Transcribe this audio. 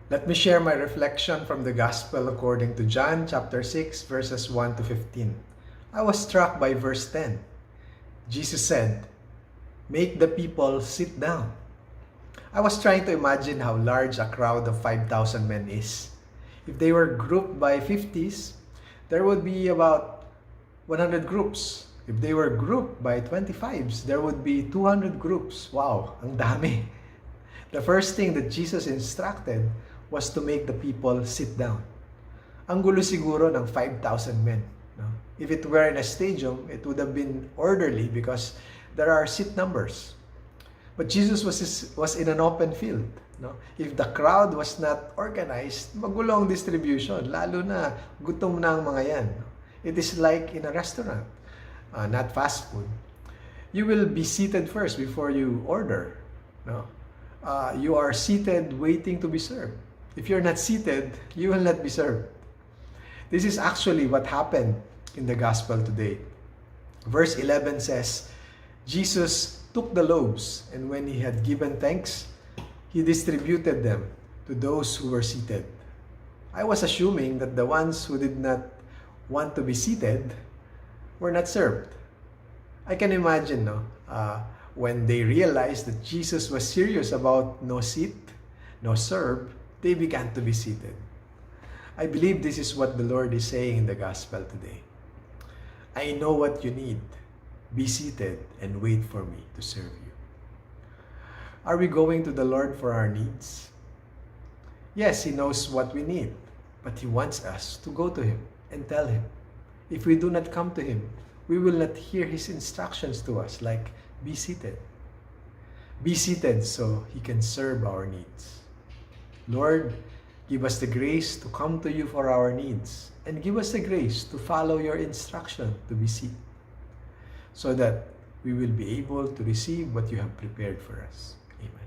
Let me share my reflection from the Gospel according to John chapter 6 verses 1 to 15. I was struck by verse 10. Jesus said, "Make the people sit down." I was trying to imagine how large a crowd of 5,000 men is. If they were grouped by 50s, there would be about 100 groups. If they were grouped by 25s, there would be 200 groups. Wow, ang dami. The first thing that Jesus instructed was to make the people sit down. Ang gulo siguro ng 5,000 men. No? If it were in a stadium, it would have been orderly because there are seat numbers. But Jesus was in an open field. No? If the crowd was not organized, magulo ang distribution, lalo na gutom na ang mga yan. No? It is like in a restaurant, not fast food. You will be seated first before you order. No? You are seated waiting to be served. If you're not seated, you will not be served. This is actually what happened in the gospel today. Verse 11 says, Jesus took the loaves, and when he had given thanks, he distributed them to those who were seated. I was assuming that the ones who did not want to be seated were not served. I can imagine, when they realized that Jesus was serious about no seat, no serve, they began to be seated. I believe this is what the Lord is saying in the gospel today. I know what you need. Be seated and wait for me to serve you. Are we going to the Lord for our needs? Yes, He knows what we need, but He wants us to go to Him and tell Him. If we do not come to Him, we will not hear His instructions to us, like, be seated. Be seated so He can serve our needs. Lord, give us the grace to come to you for our needs, and give us the grace to follow your instruction to be seated, so that we will be able to receive what you have prepared for us. Amen.